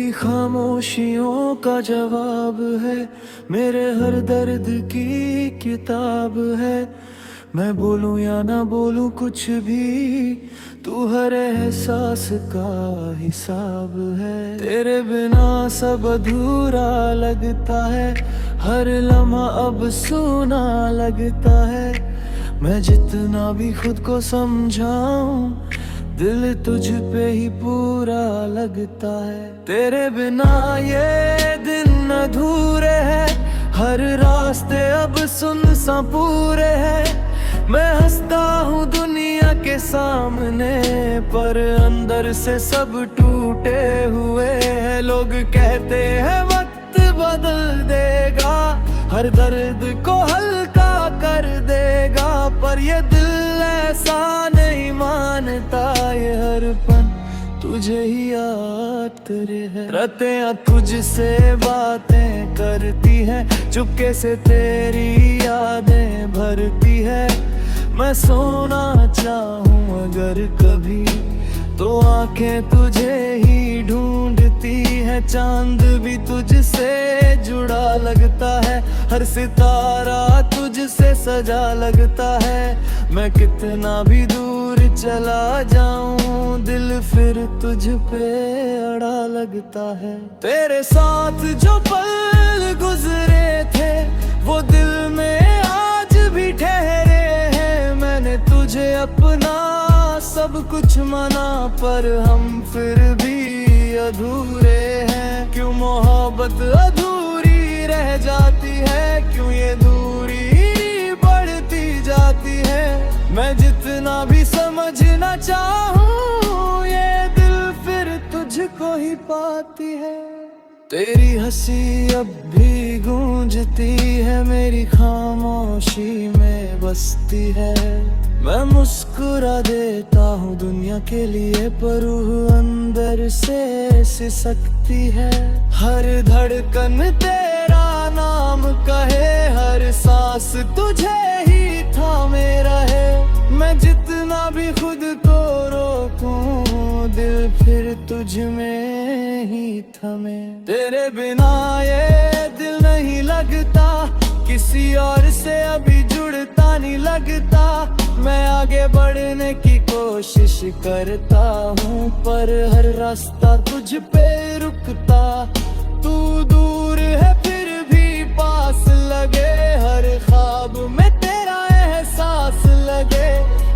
मेरी खामोशियों का जवाब है, मेरे हर दर्द की किताब है। मैं बोलूं या ना बोलूं कुछ भी, तू हर एहसास का हिसाब है। तेरे बिना सब अधूरा लगता है, हर लम्हा अब सूना लगता है। मैं जितना भी खुद को समझाऊं, दिल तुझ पे ही पूरा लगता है। तेरे बिना ये दिन अधूरे हैं, हर रास्ते अब सुनसान पूरे हैं। मैं हंसता हूँ दुनिया के सामने, पर अंदर से सब टूटे हुए हैं। लोग कहते हैं वक्त बदल देगा, हर दर्द को हल्का कर देगा, पर ये दिल ऐसा नहीं मानता। ये हर पल तुझे ही याद तेरे है। रतियां तुझसे बातें करती है, चुपके से तेरी यादें भरती है। मैं सोना चाहूं अगर कभी, तो आंखें तुझे ही ढूंढती है। चांद भी तुझसे जुड़ा लगता है, हर सितारा तुझसे सजा लगता है। मैं कितना भी दूर चला जाऊं, दिल फिर तुझ पे अड़ा लगता है। तेरे साथ जो पल गुजरे थे, वो दिल में आज भी ठहरे हैं। मैंने तुझे अपना सब कुछ माना, पर हम फिर भी अधूरे हैं। क्यों मोहब्बत अधूरी रह जाती है, क्यों ये दूरी बढ़ती जाती है। मैं जितना भी समझना चाहूं, ये दिल फिर तुझको ही पाती है। तेरी हंसी अब भी गूंजती है, मेरी खामोशी में बसती है। मैं मुस्कुरा देता हूँ दुनिया के लिए, पर रूह अंदर से सिसकती है। हर धड़कन तेरा नाम कहे, हर सांस तुझे ही थामे रहे। मैं जितना भी खुद को रोकूं, दिल फिर तुझ में ही थमे। तेरे बिना ये दिल नहीं लगता, किसी और से अभी जुड़ता नहीं लगता। मैं आगे बढ़ने की कोशिश करता हूँ, पर हर रास्ता तुझ पे रुकता। तू दूर है फिर भी पास लगे, हर ख्वाब में तेरा एहसास लगे।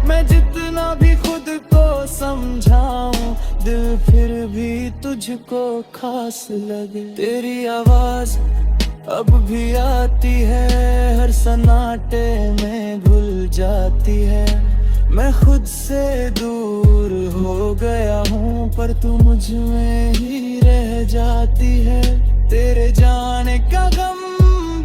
मैं जितना भी खुद को समझाऊं, दिल फिर भी तुझको खास लगे। तेरी आवाज अब भी आती है, हर सन्नाटे में घुल जाती है। मैं खुद से दूर हो गया हूँ, पर तू मुझ में ही रह जाती है। तेरे जाने का गम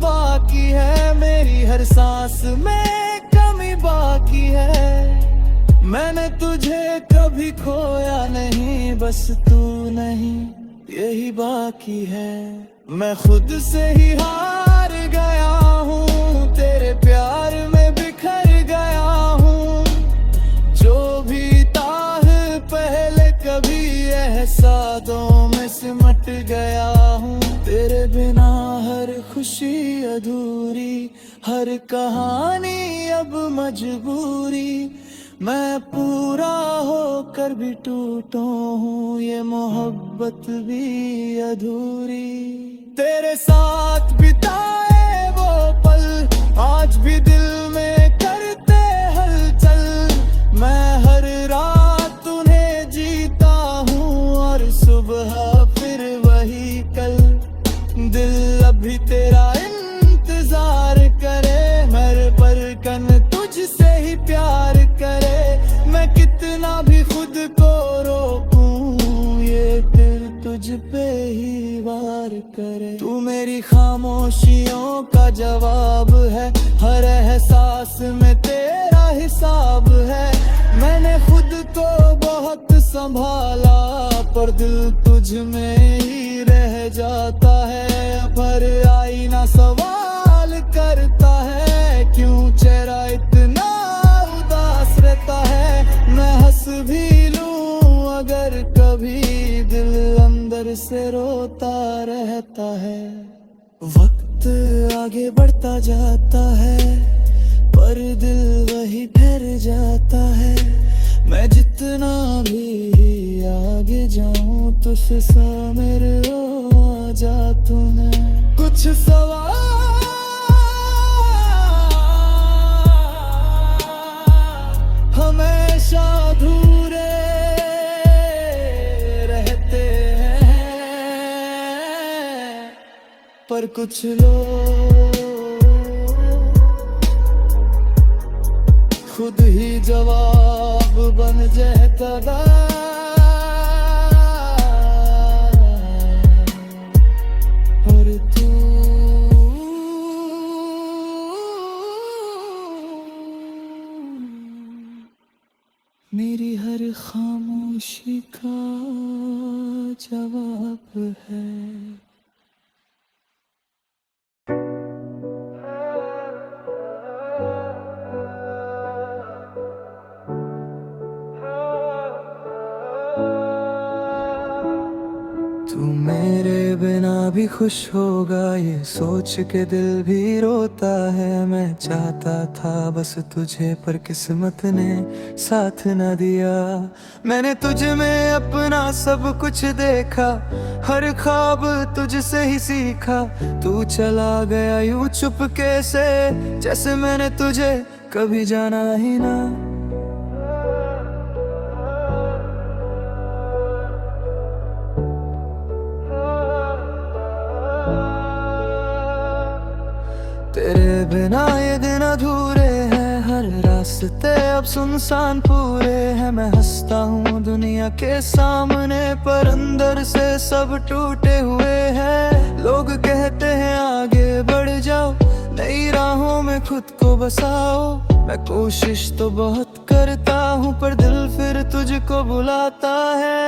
बाकी है, मेरी हर सांस में कमी बाकी है। मैंने तुझे कभी खोया नहीं, बस तू नहीं यही बाकी है। मैं खुद से ही हार गया हूँ, तेरे प्यार में बिखर गया हूँ। जो भी था पहले कभी एहसासों में सिमट गया हूँ। तेरे बिना हर खुशी अधूरी, हर कहानी अब मजबूरी। मैं पूरा होकर भी टूटा हूँ, ये मोहब्बत भी अधूरी। तेरे साथ बिताए वो पल आज भी दिल में करते हलचल। मैं हर रात उन्हें जीता हूँ, और सुबह फिर वही कल। दिल अभी तेरा इंतजार करे, हर पलकन तुझसे ही प्यार करे। मैं कितना भी खुद को रोकूं, ये दिल तुझ पे ही वार करे। तू मेरी खामोशियों का जवाब है, हर एहसास में तेरा हिसाब है। मैंने खुद को बहुत संभाला, पर दिल तुझ में ही रह जाता है। पर आईना सवाल करता है, क्यों चेहरा इतना उदास रहता है। मैं हंस भी लूं अगर कभी, दिल अंदर से रोता रहता है। वक्त आगे बढ़ता जाता है पर दिल वही ठहर जाता है। मैं जितना भी आगे जाऊं तुझसे सा मेरे आ जा तूने। कुछ सवाल हमेशा अधूरे रहते हैं पर कुछ लोग खुद ही जवाब बन जाता। और तू मेरी हर खामोशी का जवाब है। तू मेरे बिना भी खुश होगा ये सोच के दिल भी रोता है। मैं चाहता था बस तुझे पर किस्मत ने साथ न दिया। मैंने तुझ में अपना सब कुछ देखा, हर ख्वाब तुझसे ही सीखा। तू चला गया यूं चुपके से जैसे मैंने तुझे कभी जाना ही ना। तेरे बिना ये दिन अधूरे हैं, हर रास्ते अब सुनसान पूरे हैं। मैं हंसता हूँ दुनिया के सामने पर अंदर से सब टूटे हुए हैं। लोग कहते हैं आगे बढ़ जाओ, नई राहों में खुद को बसाओ। मैं कोशिश तो बहुत करता हूँ पर दिल फिर तुझको बुलाता है।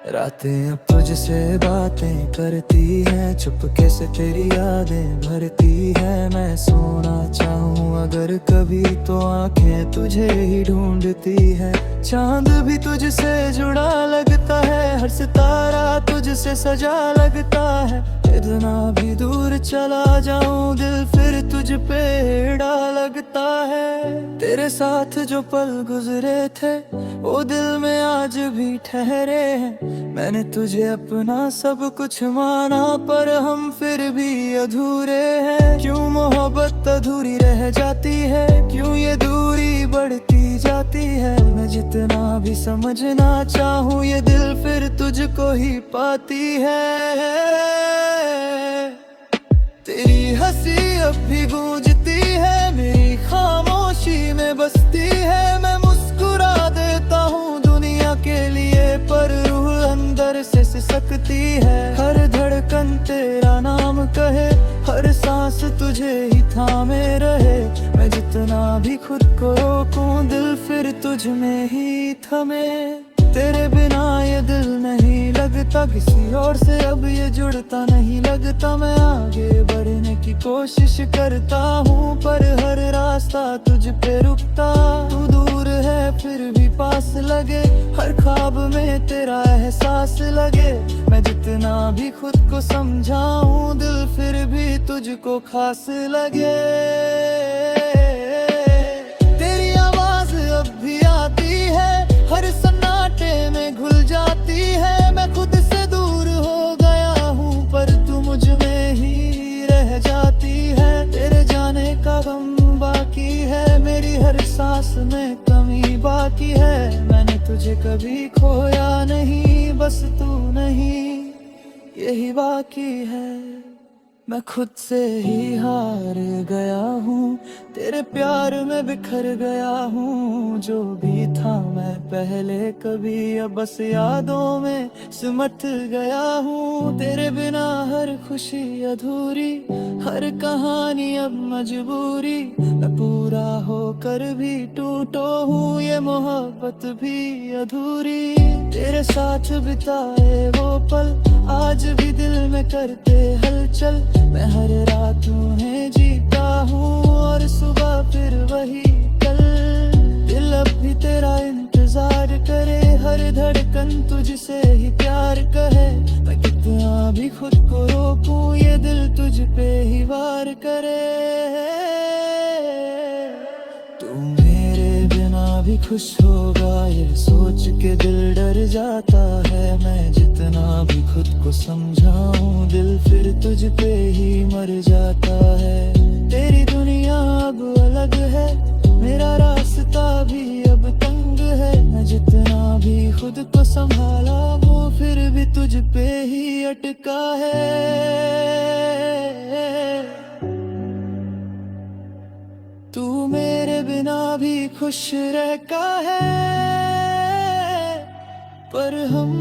रातें अब तुझसे बातें करती हैं, चुपके से तेरी यादें भरती हैं। मैं सोना चाहूँ अगर कभी तो आंखें तुझे ही ढूंढती है। चांद भी तुझसे जुड़ा लगता है, हर सितारा तुझसे सजा लगता है। इतना भी दूर चला जाऊं दिल फिर तुझ पे अड़ा लगता है। तेरे साथ जो पल गुजरे थे वो दिल में आज भी ठहरे हैं। मैंने तुझे अपना सब कुछ माना पर हम फिर भी अधूरे हैं। क्यों मोहब्बत अधूरी रह जाती है, क्यों ये दूरी बढ़ती जाती है। मैं जितना भी समझना चाहूँ ये दिल फिर तुझको ही पाती है। तेरी हंसी अब भी गूंजती है, मेरी खामोशी में बसती है। मैं मुस्कुरा देता हूँ दुनिया के लिए पर रूह अंदर से सिसकती है। हर धड़कन तेरा नाम कहे, हर सांस तुझे ही थामे रहे। मैं जितना भी खुद को रोकूं दिल फिर तुझ में ही थमे। तेरे बिना ये दिल नहीं लगता, किसी और से अब ये जुड़ता नहीं लगता। मैं आगे बढ़ने की कोशिश करता हूँ पर हर रास्ता तुझ पे रुकता। तू दूर है फिर भी पास लगे, हर ख्वाब में तेरा एहसास लगे। मैं जितना भी खुद को समझाऊं दिल फिर भी तुझको खास लगे। तेरी आवाज अब भी आती है, हर सन्नाटे में घुल जाती है। मैं खुद से दूर हो गया हूँ पर तू मुझ में ही रह जाती है। तेरे जाने का गम बाकी है, मेरी हर सांस में कमी बाकी है। मैंने तुझे कभी खोया नहीं, बस तू नहीं यही बाकी है। मैं खुद से ही हार गया हूँ, तेरे प्यार में बिखर गया हूँ। जो भी था मैं पहले कभी अब बस यादों में सिमट गया हूँ। तेरे बिना हर खुशी अधूरी, हर कहानी अब मजबूरी। मैं पूरा होकर भी टूटो हूँ, ये मोहब्बत भी अधूरी। तेरे साथ बिताए वो पल आज भी दिल में करते हलचल। मैं हर रात तुम्हें जीता हूँ और सुबह फिर वही कल। दिल अब भी तेरा इंतजार करे, हर धड़कन तुझसे ही भी खुद को रोकूं, ये दिल तुझ पे ही वार करे। तू मेरे बिना भी खुश होगा, ये सोच के दिल डर जाता है। मैं जितना भी खुद को समझाऊं, दिल फिर तुझ पे ही मर जाता है। तेरी दुनिया अब अलग है, मेरा रास्ता भी अब तंग है। मैं जितना भी खुद को संभाला, वो फिर भी तुझ पे ही अटका है। तू मेरे बिना भी खुश रहता है, पर हम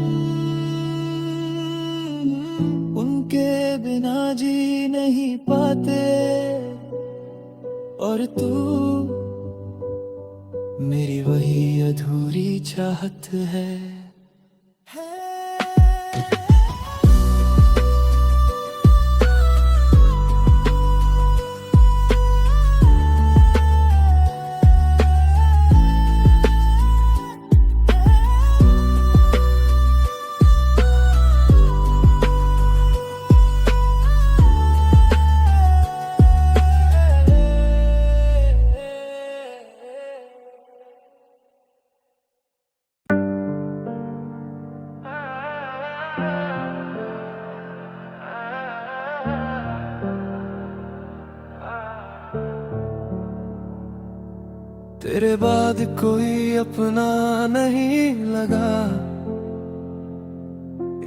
उनके बिना जी नहीं पाते। और तू मेरी वही अधूरी चाहत है। तेरे बाद कोई अपना नहीं लगा,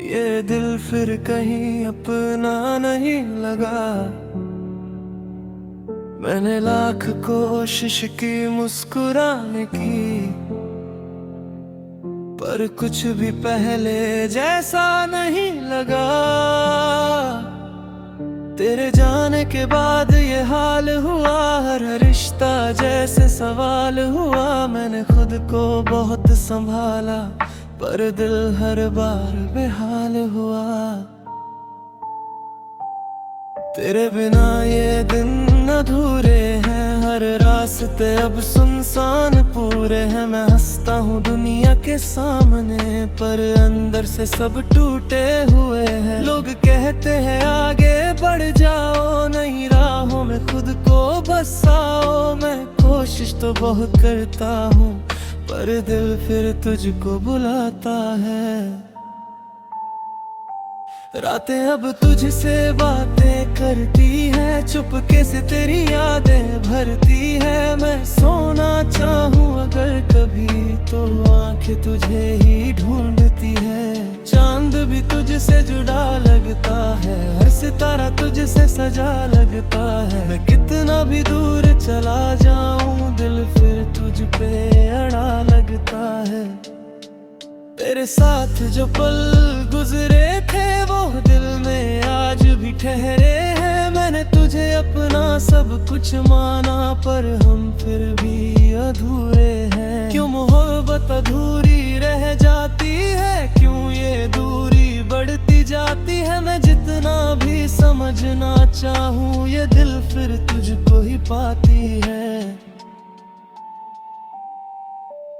ये दिल फिर कहीं अपना नहीं लगा। मैंने लाख कोशिश की मुस्कुराने की, पर कुछ भी पहले जैसा नहीं लगा। तेरे जाने के बाद ये हाल हुआ, हर रिश्ता जैसे सवाल हुआ। मैंने खुद को बहुत संभाला, पर दिल हर बार बेहाल हुआ। तेरे बिना ये दिन अधूरे हैं, हर रास्ते अब सुनसान पूरे हैं। मैं हंसता हूँ दुनिया के सामने, पर अंदर से सब टूटे हुए हैं। लोग कहते हैं आगे बढ़ जाओ, नई राहों में खुद को बसाओ। मैं कोशिश तो बहुत करता हूँ, पर दिल फिर तुझको बुलाता है। रातें अब तुझसे बातें करती है, चुपके से तेरी यादें भरती है। मैं सोना चाहूँ अगर कभी, तो आंखें तुझे ही ढूंढती है। चांद भी तुझसे जुड़ा लगता है, हर सितारा तुझसे सजा लगता है। मैं कितना भी दूर चला जाऊं, दिल फिर तुझ पे अड़ा लगता है। तेरे साथ जो पल गुजरे थे, वो दिल में आज भी ठहरे हैं। मैंने तुझे अपना सब कुछ माना, पर हम फिर भी अधूरे हैं। क्यों मोहब्बत अधूरी रह जाती है, क्यों ये दूरी बढ़ती जाती है। मैं जितना भी समझना चाहूँ, ये दिल फिर तुझको ही पाती है।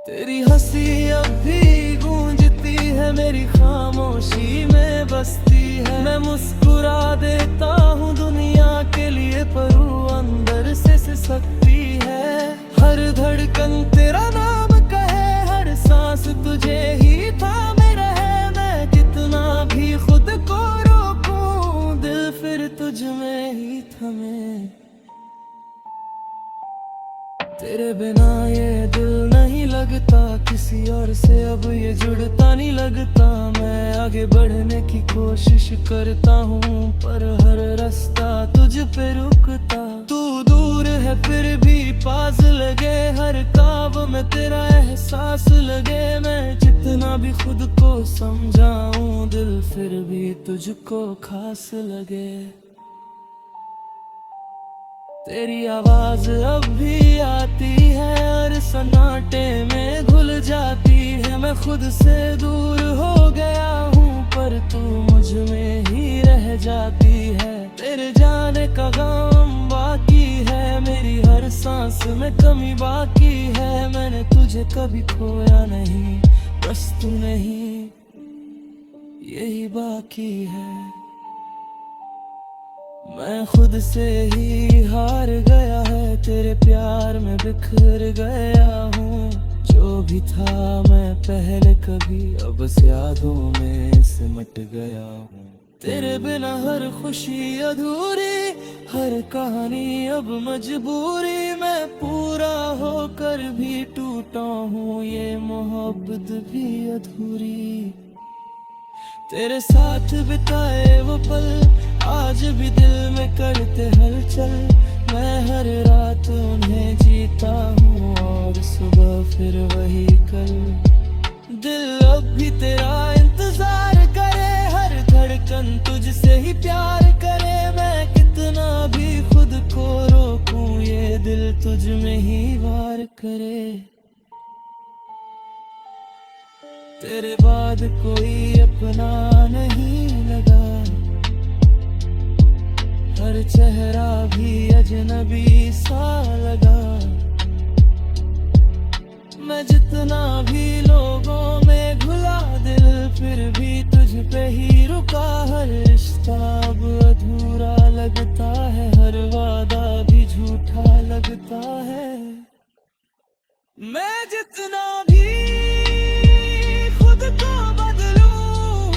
तेरी हंसी अब भी गूंजती है, मेरी खामोशी में बसती है। मैं मुस्कुरा देता हूँ दुनिया के लिए, पर वो अंदर से सिसकती है। हर धड़कन तेरा नाम कहे, हर सांस तुझे ही थामे रहे। मैं कितना भी खुद को रोकूं, दिल फिर तुझ में ही थमे। तेरे बिना ये दिल नहीं लगता, किसी और से अब ये जुड़ता नहीं लगता। मैं आगे बढ़ने की कोशिश करता हूँ, पर हर रास्ता तुझ पे रुकता। तू दूर है फिर भी पास लगे, हर ख्वाब में तेरा एहसास लगे। मैं जितना भी खुद को समझाऊं, दिल फिर भी तुझको खास लगे। तेरी आवाज अब भी आती है, हर सन्नाटे में घुल जाती है। मैं खुद से दूर हो गया हूँ, पर तू मुझ में ही रह जाती है। तेरे जाने का गम बाकी है, मेरी हर सांस में कमी बाकी है। मैंने तुझे कभी खोया नहीं, बस तू नहीं, यही बाकी है। मैं खुद से ही हार गया है, तेरे प्यार में बिखर गया हूँ। जो भी था मैं पहले कभी, अब बस यादों में सिमट गया हूँ। तेरे बिना हर खुशी अधूरी, हर कहानी अब मजबूरी। मैं पूरा होकर भी टूटा हूँ, ये मोहब्बत भी अधूरी। तेरे साथ बिताए वो पल आज भी दिल में करते हलचल। मैं हर रात उन्हें जीता हूँ और सुबह फिर वही कल। दिल अब भी तेरा इंतजार करे, हर धड़कन तुझसे ही प्यार करे। मैं कितना भी खुद को रोकूं, ये दिल तुझ में ही वार करे। तेरे बाद कोई अपना नहीं लगा, हर चेहरा भी अजनबी सा लगा। मैं जितना भी लोगों में घुला, दिल फिर भी तुझ पे ही रुका। हर रिश्ता अब अधूरा लगता है, हर वादा भी झूठा लगता है। मैं जितना भी खुद को बदलूं,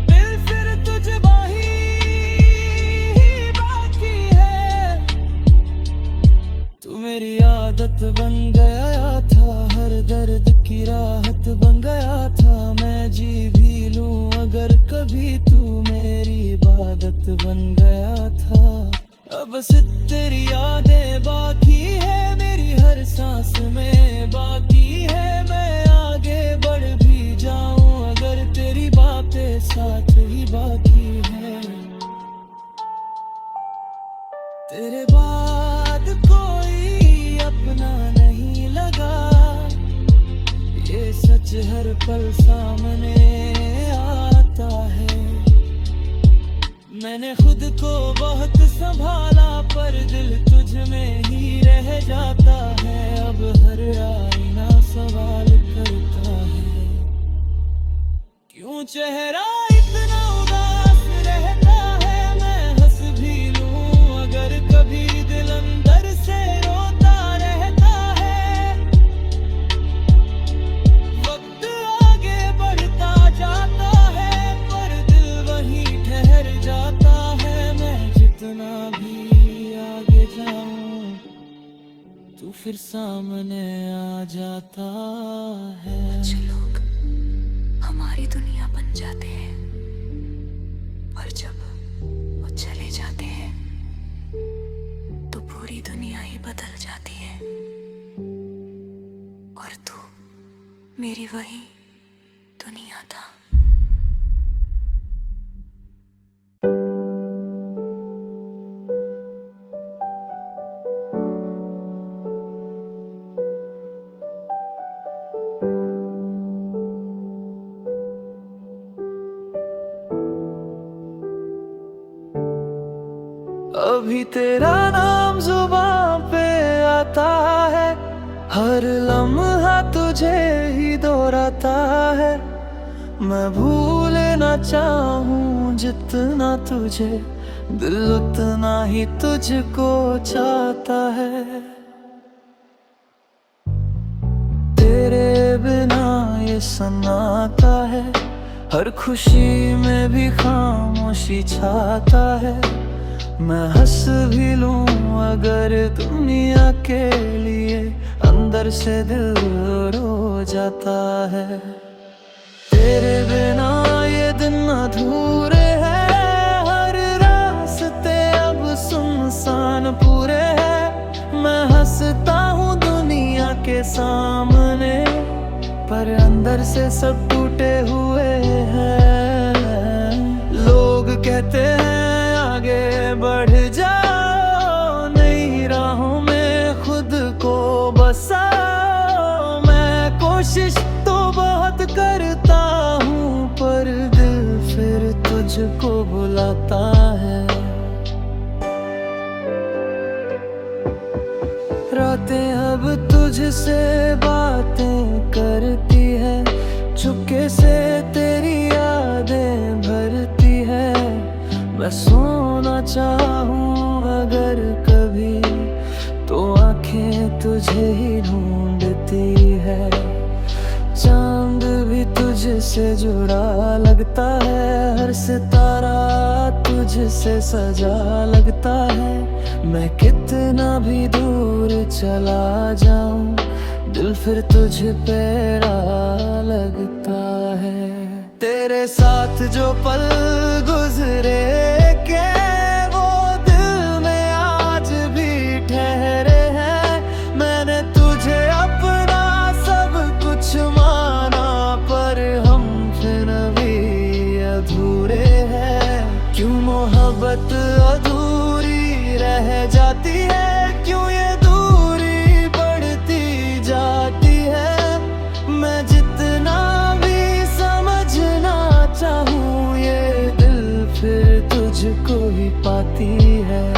दिल फिर तुझ ही बाकी है। तू मेरी आदत बन गया था, हर दर्द की राहत बन गया था। मैं जी भी लूं अगर कभी, तू मेरी इबादत बन गया था। अब सिर्फ तेरी यादें बाकी है, मेरी हर सांस में बाकी है। मैं आगे बढ़ भी जाऊं अगर तेरी बातें साथ ही बाकी है। तेरे बाद कोई अपना नहीं लगा, ये सच हर पल सामने आता है। मैंने खुद को बहुत संभाला, पर दिल तुझ में ही रह जाता है। अब हर आईना सवाल करता है, क्यों चेहरा इतना उदास रहता है। मैं हंस भी लूं अगर कभी, दिल अंदर से रोता रहता है। वक्त आगे बढ़ता जाता है, पर दिल वहीं ठहर जाता है। मैं जितना भी आगे जाऊं, तू फिर सामने आ जाता है। कुछ लोग हमारी दुनिया बन जाते हैं, और जब वो चले जाते हैं तो पूरी दुनिया ही बदल जाती है। और तू मेरी वही दुनिया था। अभी तेरा नाम जुबान पे आता है, हर लम्हा तुझे ही दोहराता है। मैं भूल ना चाहूं जितना तुझे, दिल उतना ही तुझको चाहता है। तेरे बिना ये सन्नाटा है, हर खुशी में भी खामोशी छाता है। मैं हंस भी लूं अगर दुनिया के लिए, अंदर से दिल रो जाता है। तेरे बिना ये दिन अधूरे हैं, हर रास्ते अब सुनसान पूरे हैं। मैं हंसता हूँ दुनिया के सामने, पर अंदर से सब टूटे हुए हैं। लोग कहते हैं आगे बढ़ जाओ, नई राहों में खुद को बसाओ। मैं कोशिश तो बहुत करता हूँ, पर दिल फिर तुझको बुलाता है। रातें अब तुझसे बातें करती है, चुपके से तेरी यादें भरती है। मैं सोना चाहूं अगर कभी तो आंखें तुझे ही ढूंढती है। चांद भी तुझसे जुड़ा लगता है, हर सितारा तुझसे सजा लगता है। मैं कितना भी दूर चला जाऊं, दिल फिर तुझ पे लगता है। तेरे साथ जो पल गुजरे के वो दिल में आज भी ठहरे हैं। मैंने तुझे अपना सब कुछ माना, पर हम फिर भी अधूरे हैं। क्यों मोहब्बत अधूरी रह जाती है, क्यों ये दूरी बढ़ती जाती है। मैं जितना भी समझना चाहूँ, ये दिल फिर तुझको ही पाती है।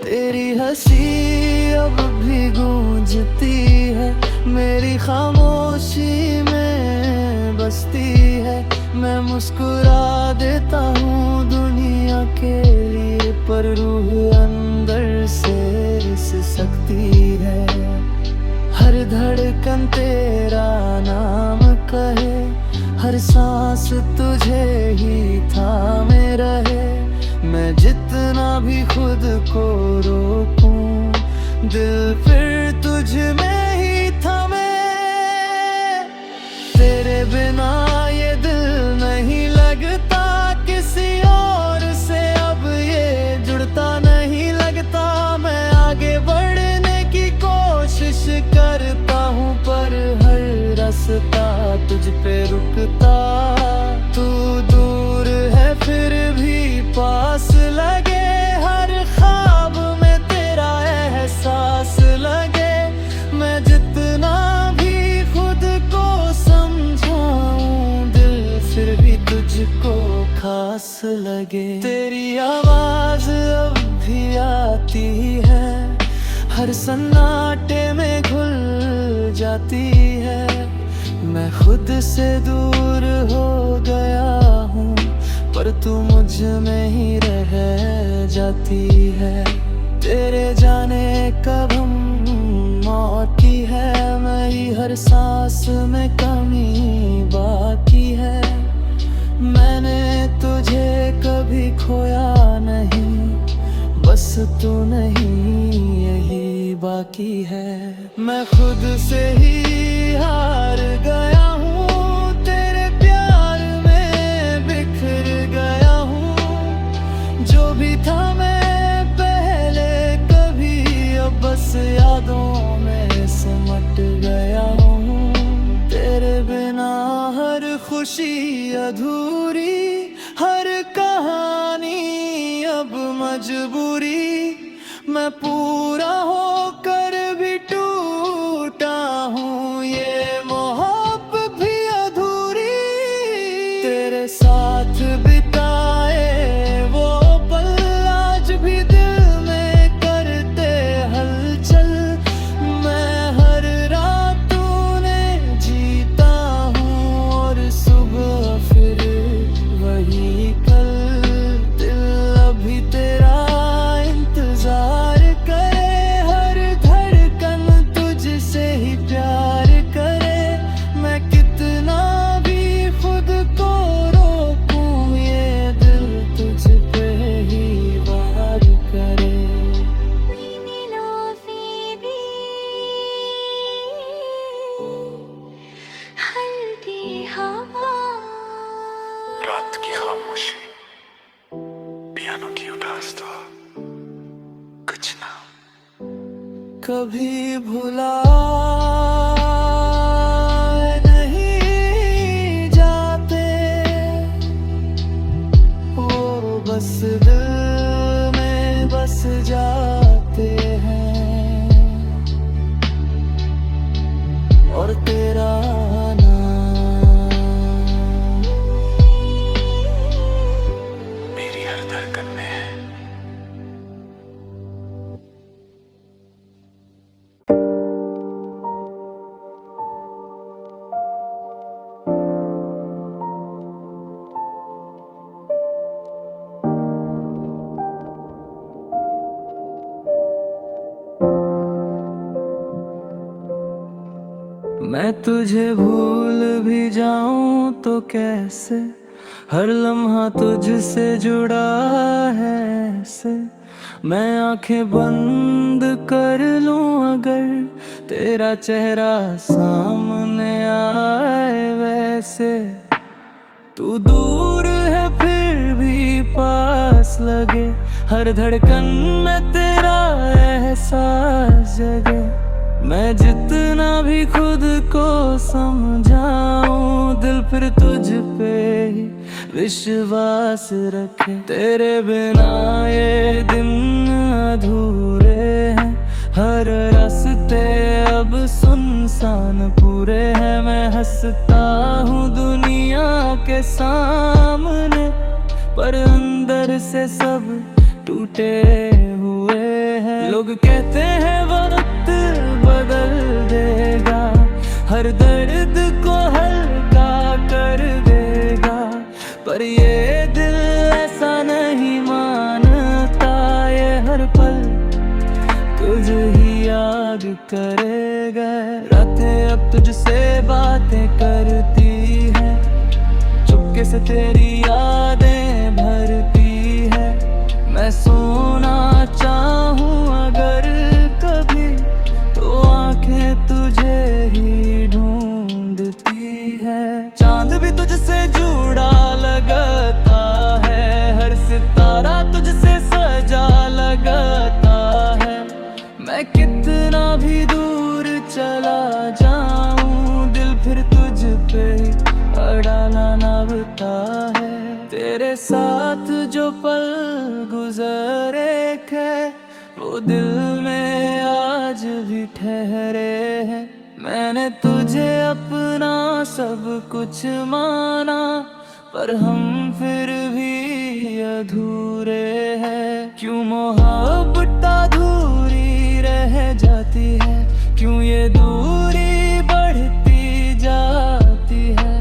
तेरी हंसी अब भी गूंजती है, मेरी खामोशी में बसती है। मैं मुस्कुरा देता हूँ दुनिया के लिए, पर रूह अंदर से सिसकती है। हर धड़कन तेरा नाम कहे, हर सांस तुझे ही थामे रहे। मैं जितना भी खुद को रोकूं, दिल फिर तुझ में ही थमे। तेरे बिना ये दिल नहीं लगता, किसी और से अब ये जुड़ता नहीं लगता। मैं आगे बढ़ने की कोशिश करता हूँ, पर हर रास्ता तुझ पे रुकता। तू दूर है फिर भी पास लगे, हर ख्वाब में तेरा एहसास लगे। मैं जितना भी खुद को समझाऊं, दिल फिर भी तुझको खास लगे। तेरी आवाज अब भी आती है, हर सन्नाटे में घुल जाती है। मैं खुद से दूर हो गया हूँ, पर तू मुझ में ही रह जाती है। तेरे जाने कब हम मौत की है, मेरी हर सांस में कमी बाकी है। मैंने तुझे कभी खोया नहीं, बस तू नहीं यही बाकी है। मैं खुद से ही हार गया हूँ, तेरे प्यार में बिखर गया हूँ। जो भी था मैं पहले कभी, अब बस यादों में सिमट गया हूँ। तेरे बिना हर खुशी अधूरी, हर कहानी अब मजबूरी। मैं पूरा होकर भी टूटा हूँ, ये मोहब्बत भी अधूरी। तेरे साथ बिताए वो पल आज भी दिल में करते हलचल। मैं हर रात उन्हें जीता हूँ, और सुबह फिर वही कल। दिल अभी तेरा इंतजार करे, हर धड़कन तुझसे ही प्यार करे। मैं कितना भी खुद को रोकूं, ये दिल तुझ पे ही वार करे। हल्की हवा, रात की खामोशी, पियानो की उदास दुआ, कुछ ना कभी भुला नहीं जाते। वो बस दिल में बस जाते हैं, और तेरा नाम मेरी हर धड़कन में है। मैं तुझे भूल भी जाऊं तो कैसे, हर लम्हा तुझसे जुड़ा है ऐसे। मैं आंखें बंद कर लूं अगर तेरा चेहरा सामने आए वैसे। तू दूर है फिर भी पास लगे, हर धड़कन में तेरा एहसास जगे। मैं जितना भी खुद को समझाऊं, दिल फिर तुझ पे ही विश्वास रखे। तेरे बिना ये दिन अधूरे हैं, हर रास्ते अब सुनसान पूरे हैं। मैं हंसता हूँ दुनिया के सामने, पर अंदर से सब टूटे हुए हैं। लोग कहते हैं वक्त बदल देगा, हर दर्द को हल्का कर देगा, पर ये दिल ऐसा नहीं मानता। ये हर पल तुझ ही याद करेगा। रातें अब तुझसे बातें करती है, चुपके से तेरी यादें भरती है। मैं सोना चाहूं अगर कभी, तो आंखें तुझे ही ढूंढती है। चांद भी तुझसे जुड़ा लगता है, हर सितारा तुझसे सजा लगता है। मैं कितना भी दूर चला जाऊं, दिल फिर तुझ पे अड़ा नावता है। तेरे साथ जो पल गुजरे थे, वो दिल में आज भी ठहरे हैं। मैंने तुझे अपना सब कुछ माना, पर हम फिर भी अधूरे हैं। क्यों मोहब्बत अधूरी रह जाती है, क्यों ये दूरी बढ़ती जाती है।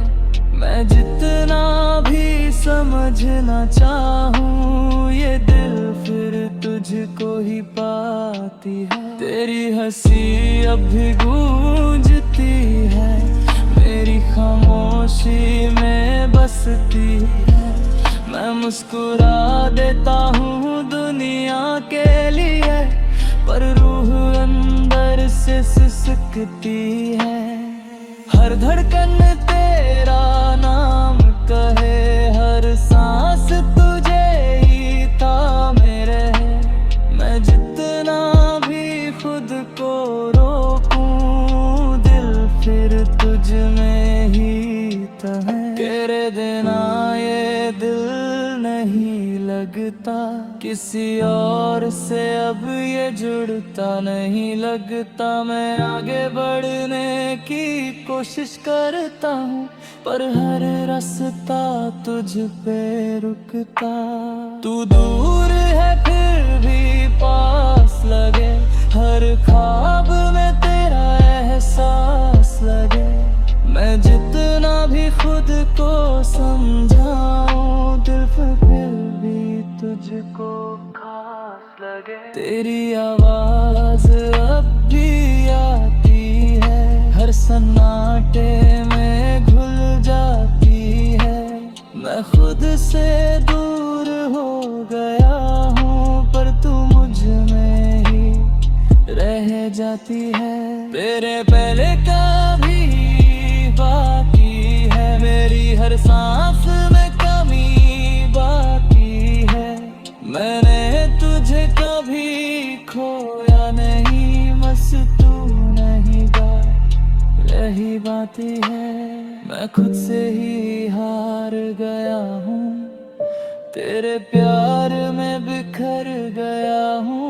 मैं जितना भी समझना चाहूं, ये दिल फिर तुझको ही पाती है। तेरी हंसी अब भी गूंजती है, मेरी खामोशी में बसती है। मैं मुस्कुरा देता हूँ दुनिया के लिए, पर रूह अंदर से सिसकती है। हर धड़कन तेरा नाम कहे, हर सांस तुझे ही थामे रहे। मैं जितना भी खुद को रोकूं, दिल फिर तुझ में ही तहे। तेरे बिना ये दिल नहीं लगता, किसी और से अब ये जुड़ता नहीं लगता। मैं आगे बढ़ने की कोशिश करता हूँ, पर हर रास्ता तुझ पे रुकता। तू दूर है फिर भी पास लगे, हर ख्वाब में तेरा एहसास लगे। मैं जितना भी खुद को समझाऊं, दिल फिर भी तुझको खास लगे। तेरी आवाज अब भी आती है, हर सन्नाटे में घुल जाती है। मैं खुद से दूर हो गया हूँ, पर तू मुझ में ही रह जाती है। तेरे पहले का भी बाकी है, मेरी हर सांस में कमी बाकी है। मैंने तुझे कभी खोया नहीं, बस तू नहीं गा रही बाती है। मैं खुद से ही हार गया हूँ, तेरे प्यार में बिखर गया हूँ।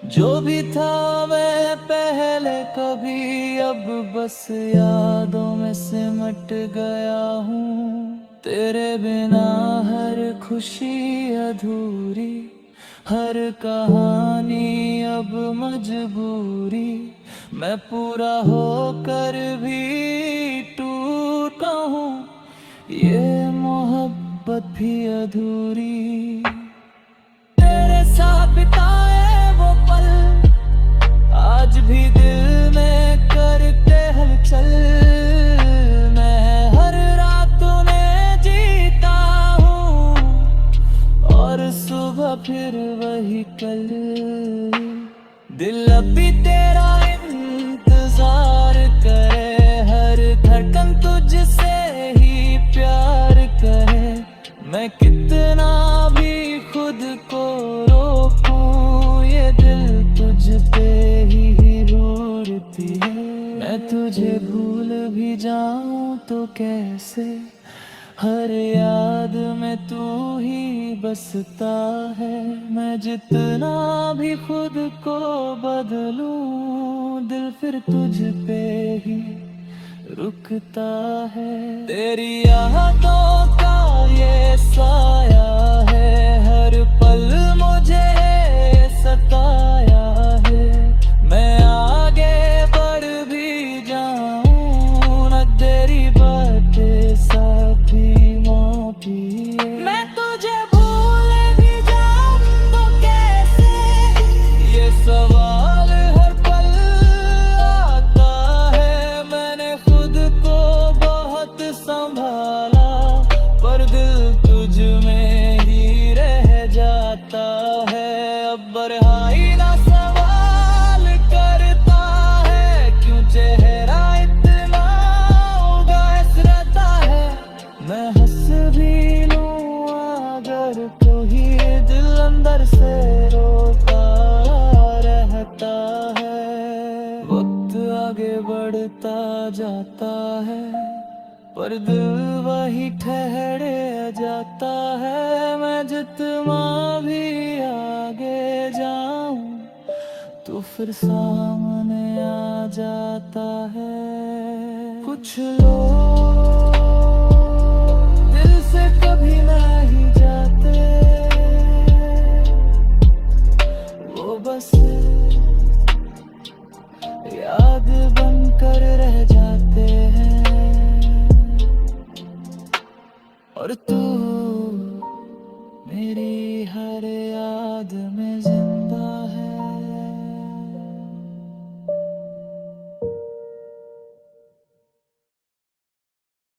जो भी था मैं पहले कभी, अब बस यादों में सिमट गया हूँ। तेरे बिना हर खुशी अधूरी, हर कहानी अब मजबूरी। मैं पूरा होकर भी टूटा हूँ, ये मोहब्बत भी अधूरी। तेरे साथ बिताए वो पल आज भी दिल में करते हैं जाऊं तो कैसे, हर याद में तू ही बसता है। मैं जितना भी खुद को बदलूं, दिल फिर तुझ पे ही रुकता है। तेरी यादों का ये साया है, हर पल मुझे सताया है। मैं आगे बढ़ भी जाऊं, न तेरी बातें साथी मोटी है। मैं तुझे भूल भी जाऊं तो कैसे, ये सवाल हर पल आता है। मैंने खुद को बहुत संभाला, पर दिल तुझ में ही रह जाता है। अब बरहाई ना सवाल करता है, क्यों चेहरा इतना उदास रहता है। मैं हंस भी लूं अगर तो ही दिल अंदर से रोता रहता है। वक्त आगे बढ़ता जाता है, पर दिल वही ठहरे जाता है। मैं जितना भी आगे जाऊं, तो फिर सामने आ जाता है। कुछ लोग